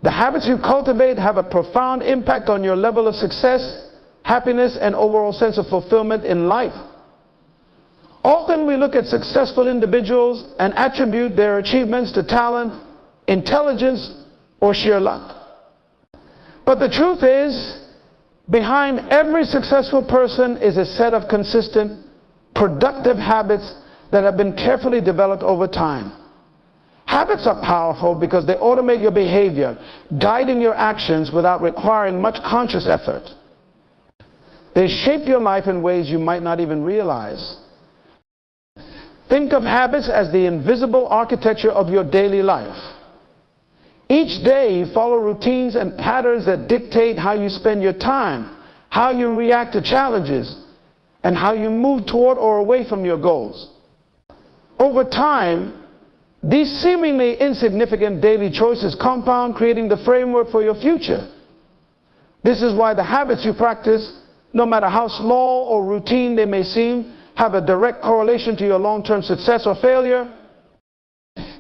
The habits you cultivate have a profound impact on your level of success, happiness, and overall sense of fulfillment in life. Often we look at successful individuals and attribute their achievements to talent, intelligence, or sheer luck. But the truth is, behind every successful person is a set of consistent, productive habits that have been carefully developed over time. Habits are powerful because they automate your behavior, guiding your actions without requiring much conscious effort. They shape your life in ways you might not even realize. Think of habits as the invisible architecture of your daily life. Each day you follow routines and patterns that dictate how you spend your time, how you react to challenges, and how you move toward or away from your goals. Over time, these seemingly insignificant daily choices compound, creating the framework for your future. This is why the habits you practice, no matter how small or routine they may seem, have a direct correlation to your long-term success or failure.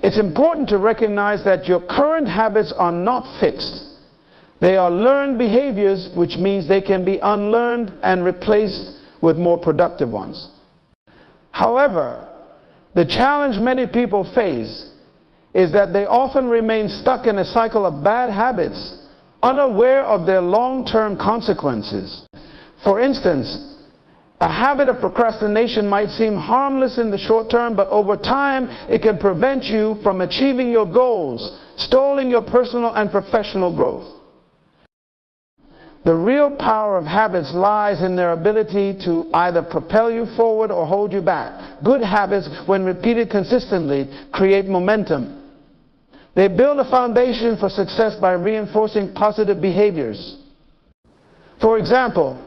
It's important to recognize that your current habits are not fixed. They are learned behaviors, which means they can be unlearned and replaced with more productive ones. However, the challenge many people face is that they often remain stuck in a cycle of bad habits, unaware of their long-term consequences. For instance, a habit of procrastination might seem harmless in the short term, but over time it can prevent you from achieving your goals, stalling your personal and professional growth. The real power of habits lies in their ability to either propel you forward or hold you back. Good habits, when repeated consistently, create momentum. They build a foundation for success by reinforcing positive behaviors. For example,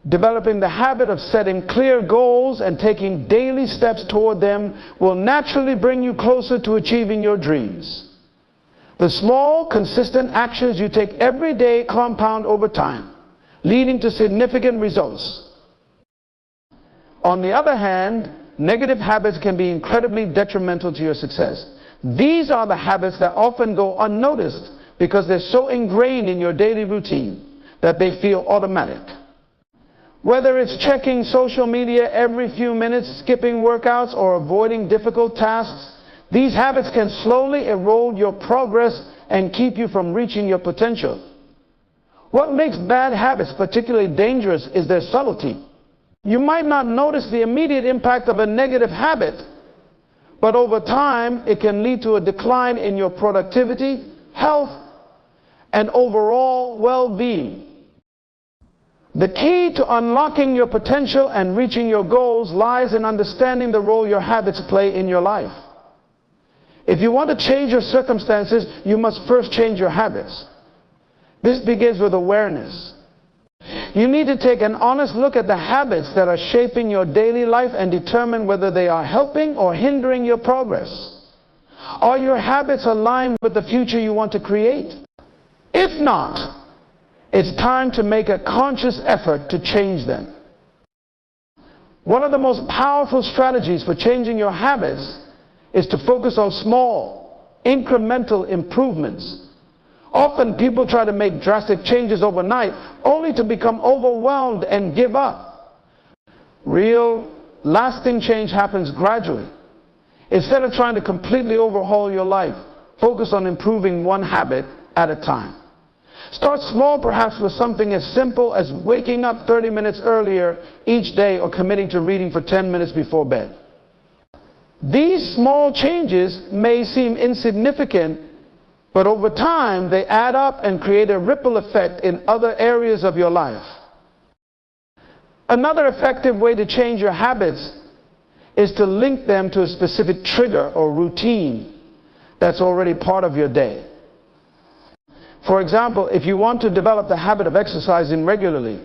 developing the habit of setting clear goals and taking daily steps toward them will naturally bring you closer to achieving your dreams. The small, consistent actions you take every day compound over time, leading to significant results. On the other hand, negative habits can be incredibly detrimental to your success. These are the habits that often go unnoticed because they're so ingrained in your daily routine that they feel automatic. Whether it's checking social media every few minutes, skipping workouts, or avoiding difficult tasks, these habits can slowly erode your progress and keep you from reaching your potential. What makes bad habits particularly dangerous is their subtlety. You might not notice the immediate impact of a negative habit, but over time it can lead to a decline in your productivity, health, and overall well-being. The key to unlocking your potential and reaching your goals lies in understanding the role your habits play in your life. If you want to change your circumstances, you must first change your habits. This begins with awareness. You need to take an honest look at the habits that are shaping your daily life and determine whether they are helping or hindering your progress. Are your habits aligned with the future you want to create? If not, it's time to make a conscious effort to change them. One of the most powerful strategies for changing your habits is to focus on small, incremental improvements. Often people try to make drastic changes overnight only to become overwhelmed and give up. Real, lasting change happens gradually. Instead of trying to completely overhaul your life, focus on improving one habit at a time. Start small, perhaps with something as simple as waking up 30 minutes earlier each day or committing to reading for 10 minutes before bed. These small changes may seem insignificant, but over time they add up and create a ripple effect in other areas of your life. Another effective way to change your habits is to link them to a specific trigger or routine that's already part of your day. For example, if you want to develop the habit of exercising regularly,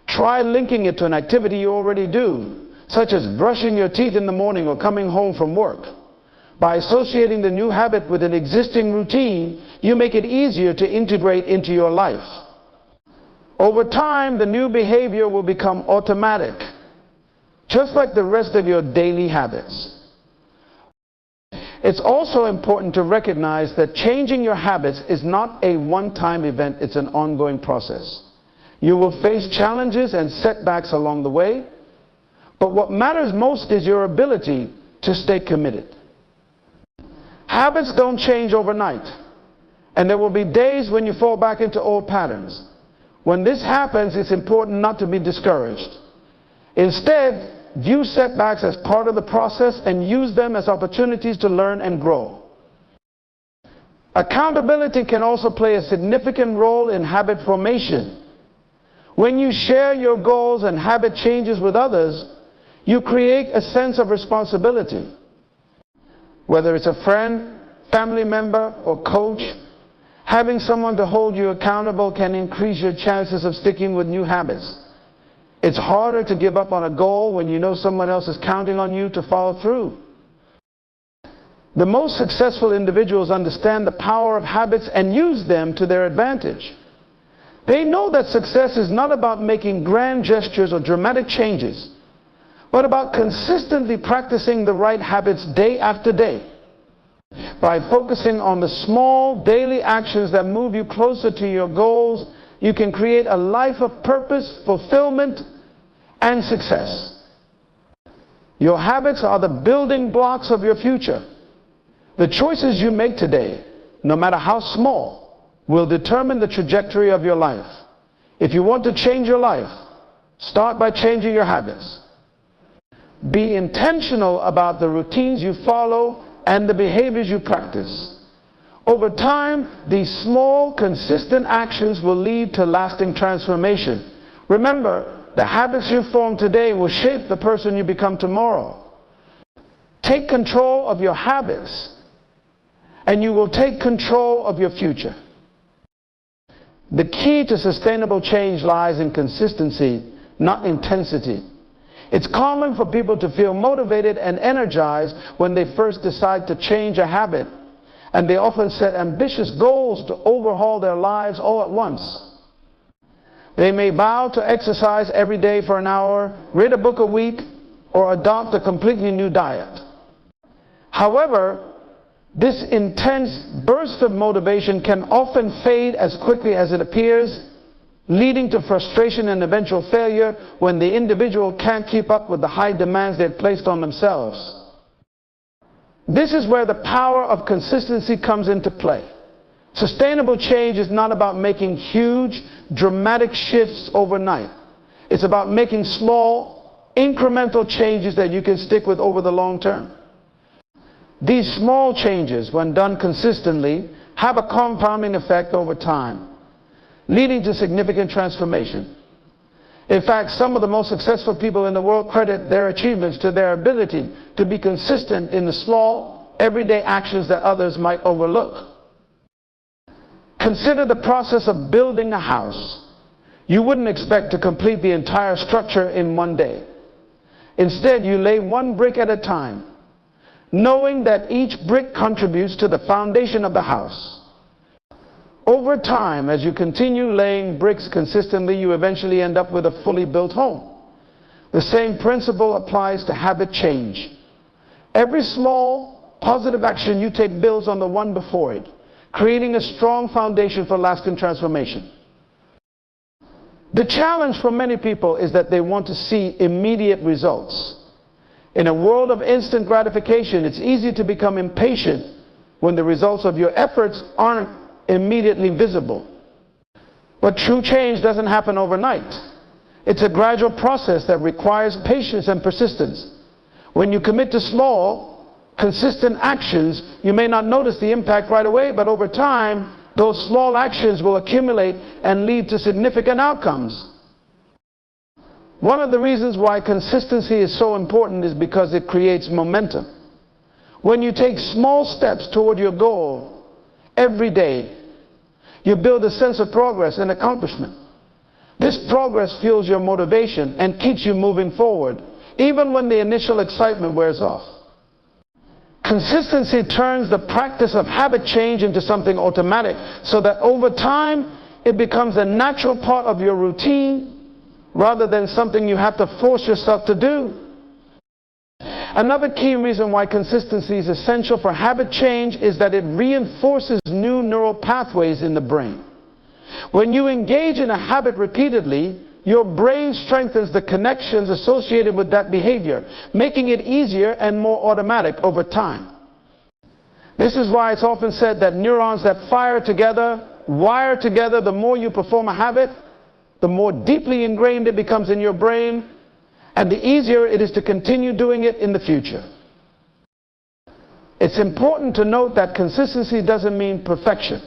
try linking it to an activity you already do, such as brushing your teeth in the morning or coming home from work. By associating the new habit with an existing routine, you make it easier to integrate into your life. Over time, the new behavior will become automatic, just like the rest of your daily habits. It's also important to recognize that changing your habits is not a one-time event, it's an ongoing process. You will face challenges and setbacks along the way, but what matters most is your ability to stay committed. Habits don't change overnight, and there will be days when you fall back into old patterns. When this happens, it's important not to be discouraged. Instead, view setbacks as part of the process and use them as opportunities to learn and grow. Accountability can also play a significant role in habit formation. When you share your goals and habit changes with others, you create a sense of responsibility. Whether it's a friend, family member, or coach, having someone to hold you accountable can increase your chances of sticking with new habits. It's harder to give up on a goal when you know someone else is counting on you to follow through. The most successful individuals understand the power of habits and use them to their advantage. They know that success is not about making grand gestures or dramatic changes, but about consistently practicing the right habits day after day. By focusing on the small daily actions that move you closer to your goals, you can create a life of purpose, fulfillment, and success. Your habits are the building blocks of your future. The choices you make today, no matter how small, will determine the trajectory of your life. If you want to change your life, start by changing your habits. Be intentional about the routines you follow and the behaviors you practice. Over time, these small, consistent actions will lead to lasting transformation. Remember, the habits you form today will shape the person you become tomorrow. Take control of your habits, and you will take control of your future. The key to sustainable change lies in consistency, not intensity. It's common for people to feel motivated and energized when they first decide to change a habit, and they often set ambitious goals to overhaul their lives all at once. They may vow to exercise every day for an hour, read a book a week, or adopt a completely new diet. However, this intense burst of motivation can often fade as quickly as it appears, leading to frustration and eventual failure when the individual can't keep up with the high demands they've placed on themselves. This is where the power of consistency comes into play. Sustainable change is not about making huge, dramatic shifts overnight. It's about making small, incremental changes that you can stick with over the long term. These small changes, when done consistently, have a compounding effect over time, leading to significant transformation. In fact, some of the most successful people in the world credit their achievements to their ability to be consistent in the small, everyday actions that others might overlook. Consider the process of building a house. You wouldn't expect to complete the entire structure in one day. Instead, you lay one brick at a time, knowing that each brick contributes to the foundation of the house. Over time, as you continue laying bricks consistently, you eventually end up with a fully built home. The same principle applies to habit change. Every small, positive action you take builds on the one before it, creating a strong foundation for lasting transformation. The challenge for many people is that they want to see immediate results. In a world of instant gratification, it's easy to become impatient when the results of your efforts aren't immediately visible. But true change doesn't happen overnight. It's a gradual process that requires patience and persistence. When you commit to small, consistent actions, you may not notice the impact right away, but over time, those small actions will accumulate and lead to significant outcomes. One of the reasons why consistency is so important is because it creates momentum. When you take small steps toward your goal every day, you build a sense of progress and accomplishment. This progress fuels your motivation and keeps you moving forward, even when the initial excitement wears off. Consistency turns the practice of habit change into something automatic, so that over time it becomes a natural part of your routine rather than something you have to force yourself to do. Another key reason why consistency is essential for habit change is that it reinforces new neural pathways in the brain. When you engage in a habit repeatedly, your brain strengthens the connections associated with that behavior, making it easier and more automatic over time. This is why it's often said that neurons that fire together, wire together. The more you perform a habit, the more deeply ingrained it becomes in your brain, and the easier it is to continue doing it in the future. It's important to note that consistency doesn't mean perfection.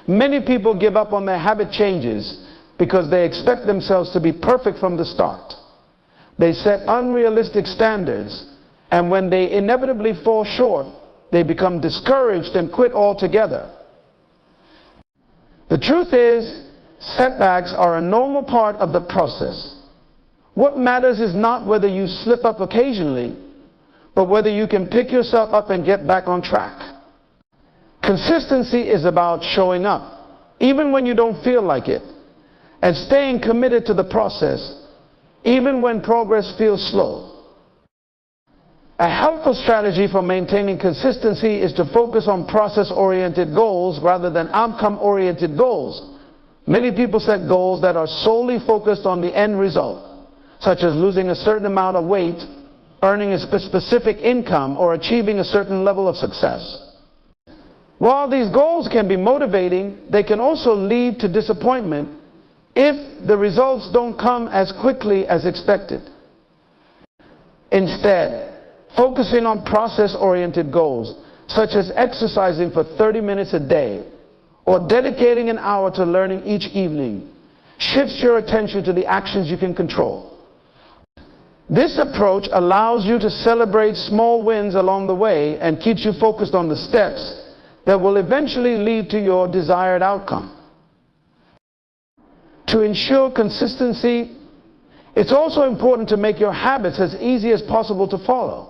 Many people give up on their habit changes because they expect themselves to be perfect from the start. They set unrealistic standards, and when they inevitably fall short, they become discouraged and quit altogether. The truth is, setbacks are a normal part of the process. What matters is not whether you slip up occasionally, but whether you can pick yourself up and get back on track. Consistency is about showing up, even when you don't feel like it, and staying committed to the process, even when progress feels slow. A helpful strategy for maintaining consistency is to focus on process-oriented goals rather than outcome-oriented goals. Many people set goals that are solely focused on the end result, such as losing a certain amount of weight, earning a specific income, or achieving a certain level of success. While these goals can be motivating, they can also lead to disappointment if the results don't come as quickly as expected. Instead, focusing on process-oriented goals, such as exercising for 30 minutes a day, or dedicating an hour to learning each evening, shifts your attention to the actions you can control. This approach allows you to celebrate small wins along the way and keeps you focused on the steps that will eventually lead to your desired outcome. To ensure consistency, it's also important to make your habits as easy as possible to follow.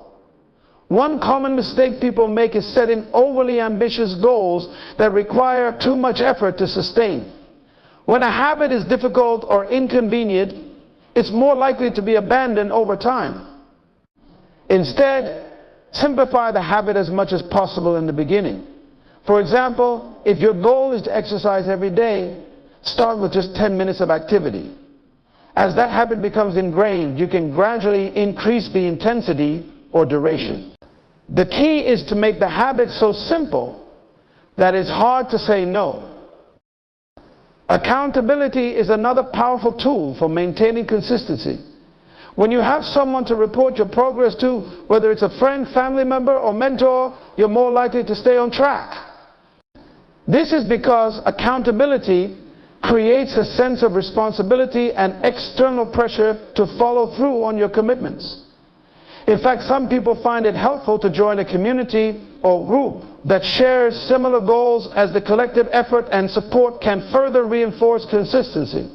One common mistake people make is setting overly ambitious goals that require too much effort to sustain. When a habit is difficult or inconvenient, it's more likely to be abandoned over time. Instead, simplify the habit as much as possible in the beginning. For example, if your goal is to exercise every day, start with just 10 minutes of activity. As that habit becomes ingrained, you can gradually increase the intensity or duration. The key is to make the habit so simple that it's hard to say no. Accountability is another powerful tool for maintaining consistency. When you have someone to report your progress to, whether it's a friend, family member, or mentor, you're more likely to stay on track. This is because accountability creates a sense of responsibility and external pressure to follow through on your commitments. In fact, some people find it helpful to join a community or group that shares similar goals, as the collective effort and support can further reinforce consistency.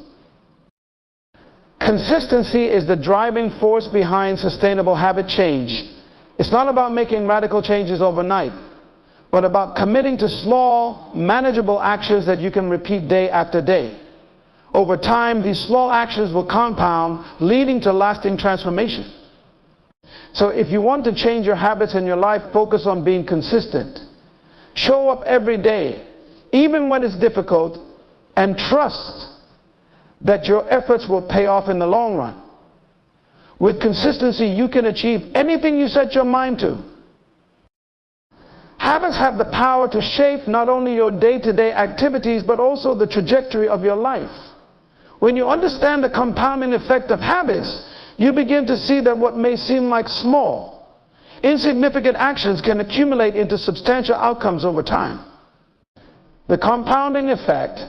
Consistency is the driving force behind sustainable habit change. It's not about making radical changes overnight, but about committing to small, manageable actions that you can repeat day after day. Over time, these small actions will compound, leading to lasting transformation. So if you want to change your habits in your life, focus on being consistent. Show up every day, even when it's difficult, and trust that your efforts will pay off in the long run. With consistency, you can achieve anything you set your mind to. Habits have the power to shape not only your day-to-day activities, but also the trajectory of your life. When you understand the compounding effect of habits, you begin to see that what may seem like small, insignificant actions can accumulate into substantial outcomes over time. The compounding effect,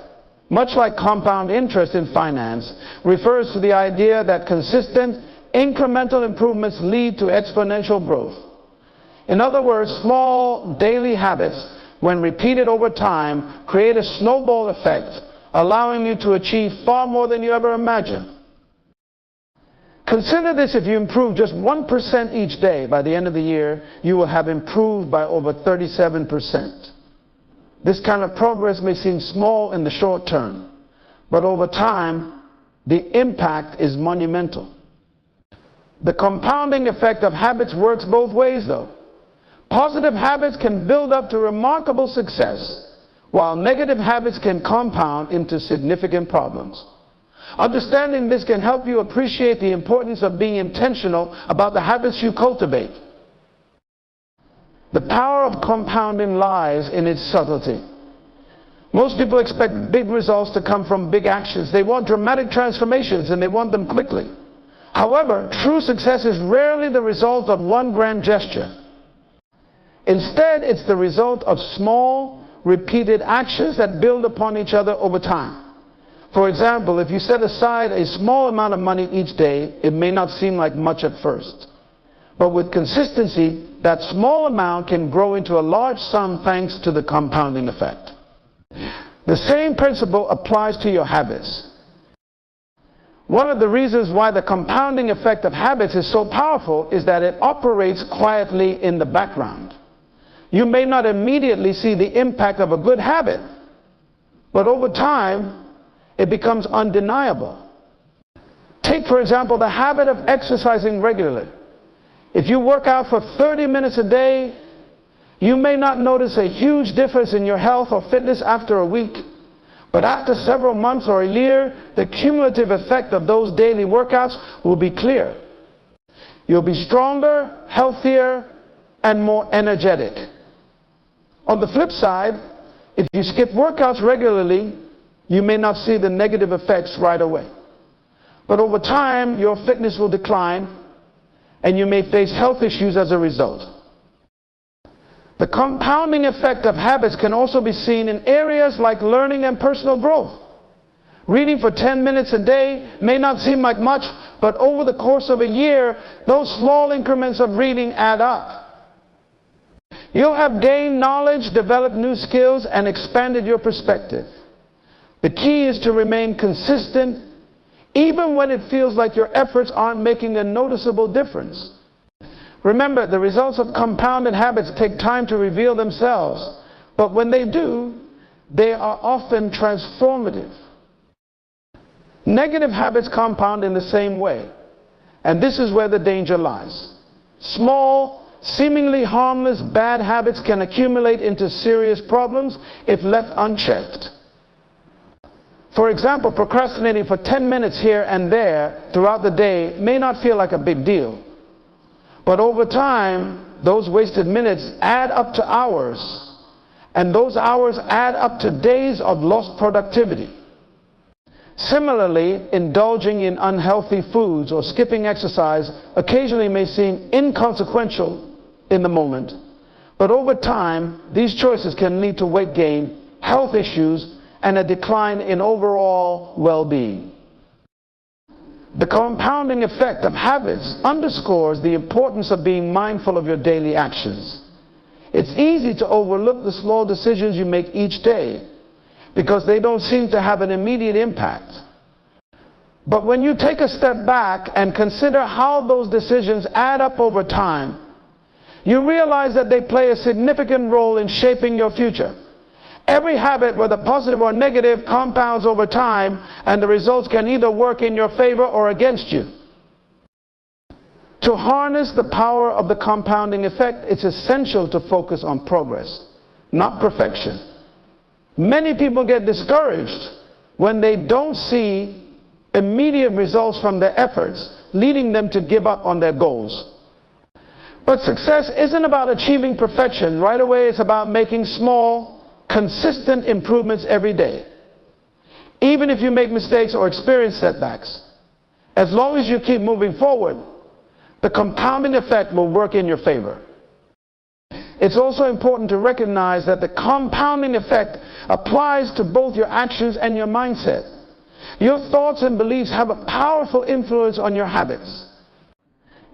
much like compound interest in finance, refers to the idea that consistent, incremental improvements lead to exponential growth. In other words, small daily habits, when repeated over time, create a snowball effect, allowing you to achieve far more than you ever imagined. Consider this: if you improve just 1% each day, by the end of the year, you will have improved by over 37%. This kind of progress may seem small in the short term, but over time, the impact is monumental. The compounding effect of habits works both ways though. Positive habits can build up to remarkable success, while negative habits can compound into significant problems. Understanding this can help you appreciate the importance of being intentional about the habits you cultivate. The power of compounding lies in its subtlety. Most people expect big results to come from big actions. They want dramatic transformations and they want them quickly. However, true success is rarely the result of one grand gesture. Instead, it's the result of small, repeated actions that build upon each other over time. For example, if you set aside a small amount of money each day, it may not seem like much at first. But with consistency, that small amount can grow into a large sum thanks to the compounding effect. The same principle applies to your habits. One of the reasons why the compounding effect of habits is so powerful is that it operates quietly in the background. You may not immediately see the impact of a good habit, but over time, it becomes undeniable. Take, for example, the habit of exercising regularly. If you work out for 30 minutes a day, you may not notice a huge difference in your health or fitness after a week, but after several months or a year, the cumulative effect of those daily workouts will be clear. You'll be stronger, healthier, and more energetic. On the flip side, if you skip workouts regularly, you may not see the negative effects right away. But over time, your fitness will decline, and you may face health issues as a result. The compounding effect of habits can also be seen in areas like learning and personal growth. Reading for 10 minutes a day may not seem like much, but over the course of a year, those small increments of reading add up. You'll have gained knowledge, developed new skills, and expanded your perspective. The key is to remain consistent, even when it feels like your efforts aren't making a noticeable difference. Remember, the results of compounded habits take time to reveal themselves, but when they do, they are often transformative. Negative habits compound in the same way, and this is where the danger lies. Small, seemingly harmless bad habits can accumulate into serious problems if left unchecked. For example, procrastinating for 10 minutes here and there throughout the day may not feel like a big deal. But over time, those wasted minutes add up to hours, and those hours add up to days of lost productivity. Similarly, indulging in unhealthy foods or skipping exercise occasionally may seem inconsequential in the moment, but over time, these choices can lead to weight gain, health issues, and a decline in overall well-being. The compounding effect of habits underscores the importance of being mindful of your daily actions. It's easy to overlook the small decisions you make each day because they don't seem to have an immediate impact. But when you take a step back and consider how those decisions add up over time, you realize that they play a significant role in shaping your future. Every habit, whether positive or negative, compounds over time, and the results can either work in your favor or against you. To harness the power of the compounding effect, it's essential to focus on progress, not perfection. Many people get discouraged when they don't see immediate results from their efforts, leading them to give up on their goals. But success isn't about achieving perfection right away. It's about making small, consistent improvements every day. Even if you make mistakes or experience setbacks, as long as you keep moving forward, the compounding effect will work in your favor. It's also important to recognize that the compounding effect applies to both your actions and your mindset. Your thoughts and beliefs have a powerful influence on your habits.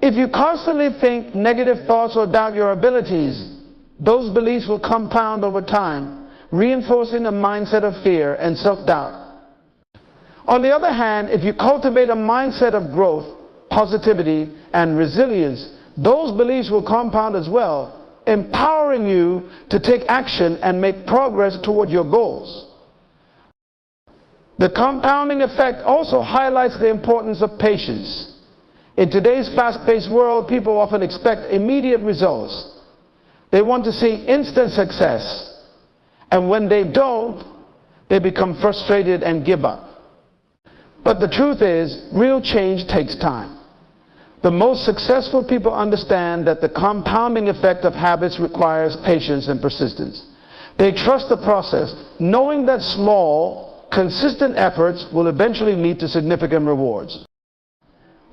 If you constantly think negative thoughts or doubt your abilities, those beliefs will compound over time, reinforcing a mindset of fear and self-doubt. On the other hand, if you cultivate a mindset of growth, positivity, and resilience, those beliefs will compound as well, empowering you to take action and make progress toward your goals. The compounding effect also highlights the importance of patience. In today's fast-paced world, people often expect immediate results. They want to see instant success. And when they don't, they become frustrated and give up. But the truth is, real change takes time. The most successful people understand that the compounding effect of habits requires patience and persistence. They trust the process, knowing that small, consistent efforts will eventually lead to significant rewards.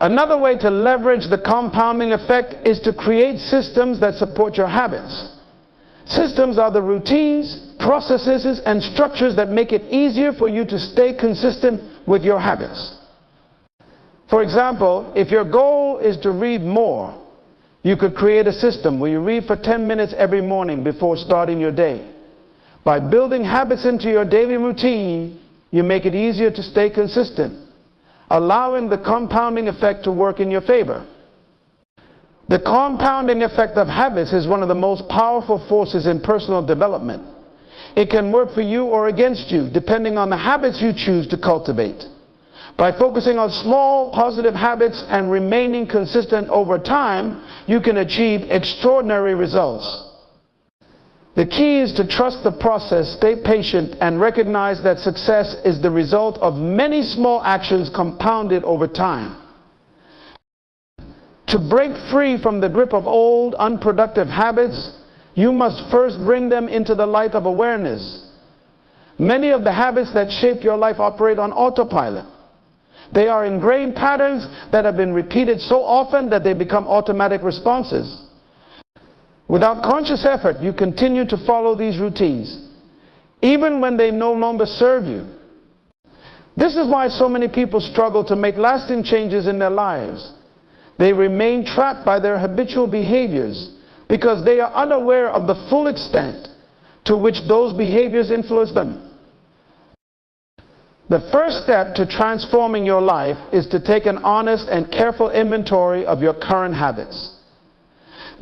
Another way to leverage the compounding effect is to create systems that support your habits. Systems are the routines, processes, and structures that make it easier for you to stay consistent with your habits. For example, if your goal is to read more, you could create a system where you read for 10 minutes every morning before starting your day. By building habits into your daily routine, you make it easier to stay consistent, allowing the compounding effect to work in your favor. The compounding effect of habits is one of the most powerful forces in personal development. It can work for you or against you, depending on the habits you choose to cultivate. By focusing on small, positive habits and remaining consistent over time, you can achieve extraordinary results. The key is to trust the process, stay patient, and recognize that success is the result of many small actions compounded over time. To break free from the grip of old, unproductive habits, you must first bring them into the light of awareness. Many of the habits that shape your life operate on autopilot. They are ingrained patterns that have been repeated so often that they become automatic responses. Without conscious effort, you continue to follow these routines, even when they no longer serve you. This is why so many people struggle to make lasting changes in their lives. They remain trapped by their habitual behaviors because they are unaware of the full extent to which those behaviors influence them. The first step to transforming your life is to take an honest and careful inventory of your current habits.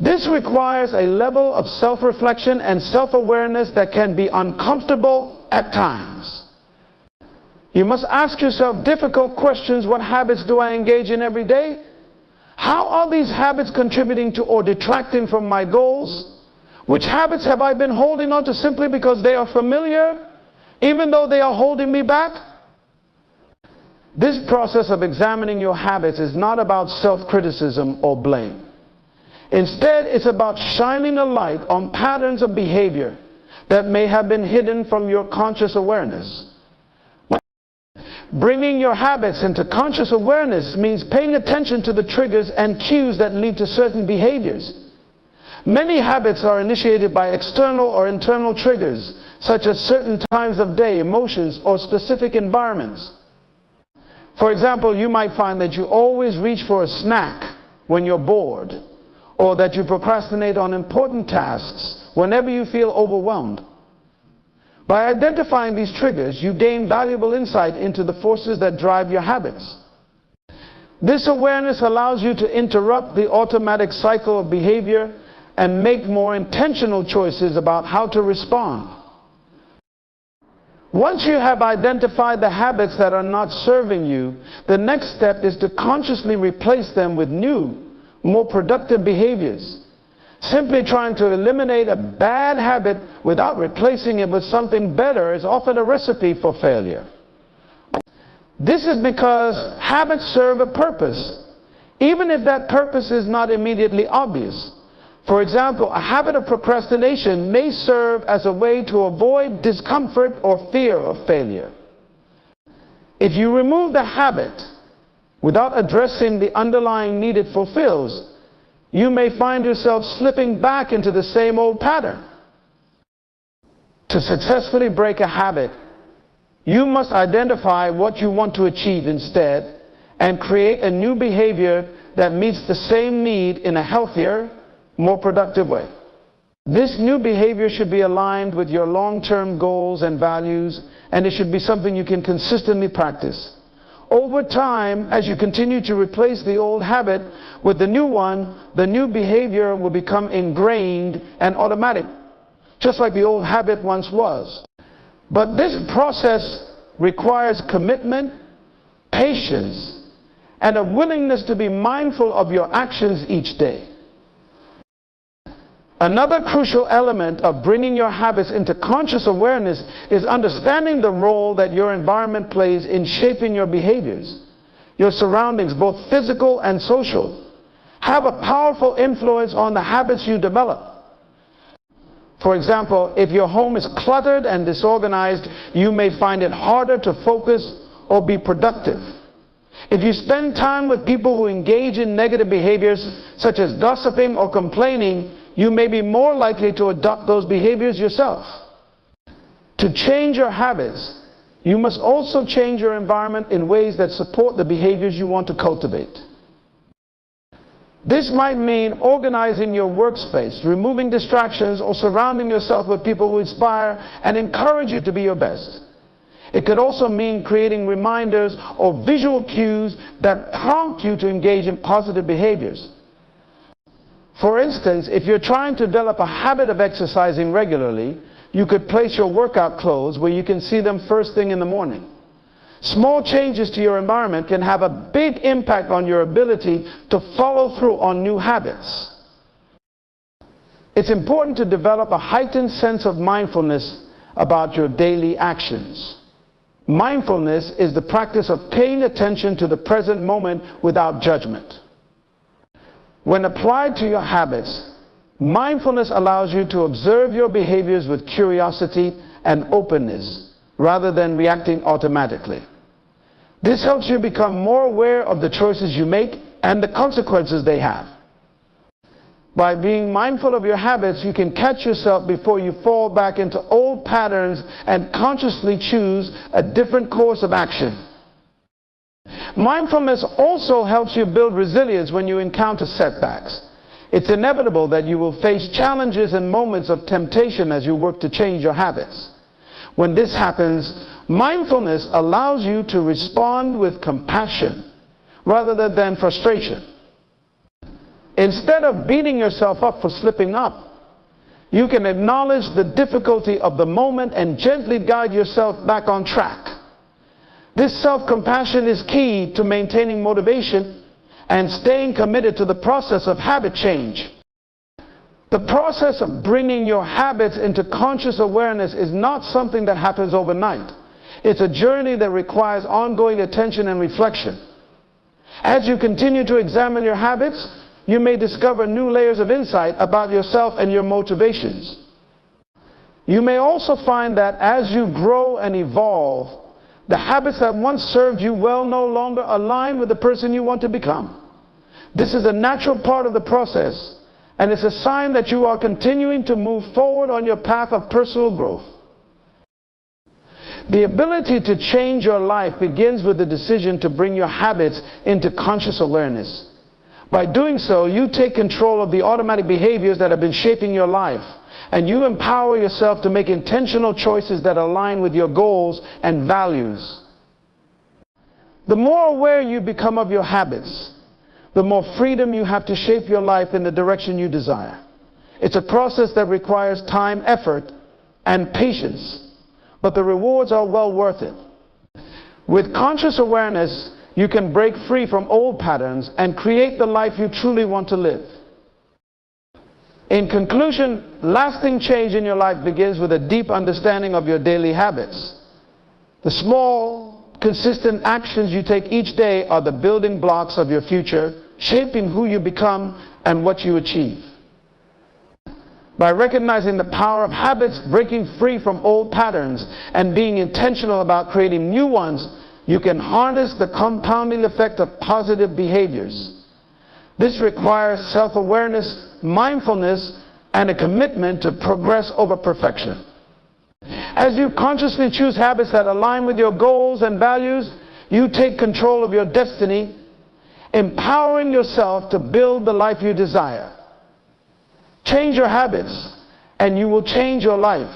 This requires a level of self-reflection and self-awareness that can be uncomfortable at times. You must ask yourself difficult questions. What habits do I engage in every day? How are these habits contributing to or detracting from my goals? Which habits have I been holding on to simply because they are familiar, even though they are holding me back? This process of examining your habits is not about self-criticism or blame. Instead, it's about shining a light on patterns of behavior that may have been hidden from your conscious awareness. Bringing your habits into conscious awareness means paying attention to the triggers and cues that lead to certain behaviors. Many habits are initiated by external or internal triggers, such as certain times of day, emotions, or specific environments. For example, you might find that you always reach for a snack when you're bored, or that you procrastinate on important tasks whenever you feel overwhelmed. By identifying these triggers, you gain valuable insight into the forces that drive your habits. This awareness allows you to interrupt the automatic cycle of behavior and make more intentional choices about how to respond. Once you have identified the habits that are not serving you, the next step is to consciously replace them with new, more productive behaviors. Simply trying to eliminate a bad habit without replacing it with something better is often a recipe for failure. This is because habits serve a purpose, even if that purpose is not immediately obvious. For example, a habit of procrastination may serve as a way to avoid discomfort or fear of failure. If you remove the habit without addressing the underlying need it fulfills, you may find yourself slipping back into the same old pattern. To successfully break a habit, you must identify what you want to achieve instead and create a new behavior that meets the same need in a healthier, more productive way. This new behavior should be aligned with your long-term goals and values, and it should be something you can consistently practice. Over time, as you continue to replace the old habit with the new one, the new behavior will become ingrained and automatic, just like the old habit once was. But this process requires commitment, patience, and a willingness to be mindful of your actions each day. Another crucial element of bringing your habits into conscious awareness is understanding the role that your environment plays in shaping your behaviors. Your surroundings, both physical and social, have a powerful influence on the habits you develop. For example, if your home is cluttered and disorganized, you may find it harder to focus or be productive. If you spend time with people who engage in negative behaviors, such as gossiping or complaining, you may be more likely to adopt those behaviors yourself. To change your habits, you must also change your environment in ways that support the behaviors you want to cultivate. This might mean organizing your workspace, removing distractions, or surrounding yourself with people who inspire and encourage you to be your best. It could also mean creating reminders or visual cues that prompt you to engage in positive behaviors. For instance, if you're trying to develop a habit of exercising regularly, you could place your workout clothes where you can see them first thing in the morning. Small changes to your environment can have a big impact on your ability to follow through on new habits. It's important to develop a heightened sense of mindfulness about your daily actions. Mindfulness is the practice of paying attention to the present moment without judgment. When applied to your habits, mindfulness allows you to observe your behaviors with curiosity and openness, rather than reacting automatically. This helps you become more aware of the choices you make and the consequences they have. By being mindful of your habits, you can catch yourself before you fall back into old patterns and consciously choose a different course of action. Mindfulness also helps you build resilience when you encounter setbacks. It's inevitable that you will face challenges and moments of temptation as you work to change your habits. When this happens, mindfulness allows you to respond with compassion rather than frustration. Instead of beating yourself up for slipping up, you can acknowledge the difficulty of the moment and gently guide yourself back on track. This self-compassion is key to maintaining motivation and staying committed to the process of habit change. The process of bringing your habits into conscious awareness is not something that happens overnight. It's a journey that requires ongoing attention and reflection. As you continue to examine your habits, you may discover new layers of insight about yourself and your motivations. You may also find that as you grow and evolve, the habits that once served you well no longer align with the person you want to become. This is a natural part of the process, and it's a sign that you are continuing to move forward on your path of personal growth. The ability to change your life begins with the decision to bring your habits into conscious awareness. By doing so, you take control of the automatic behaviors that have been shaping your life, and you empower yourself to make intentional choices that align with your goals and values. The more aware you become of your habits, the more freedom you have to shape your life in the direction you desire. It's a process that requires time, effort, and patience, but the rewards are well worth it. With conscious awareness, you can break free from old patterns and create the life you truly want to live. In conclusion, lasting change in your life begins with a deep understanding of your daily habits. The small, consistent actions you take each day are the building blocks of your future, shaping who you become and what you achieve. By recognizing the power of habits, breaking free from old patterns, and being intentional about creating new ones, you can harness the compounding effect of positive behaviors. This requires self-awareness, mindfulness, and a commitment to progress over perfection. As you consciously choose habits that align with your goals and values, you take control of your destiny, empowering yourself to build the life you desire. Change your habits, and you will change your life.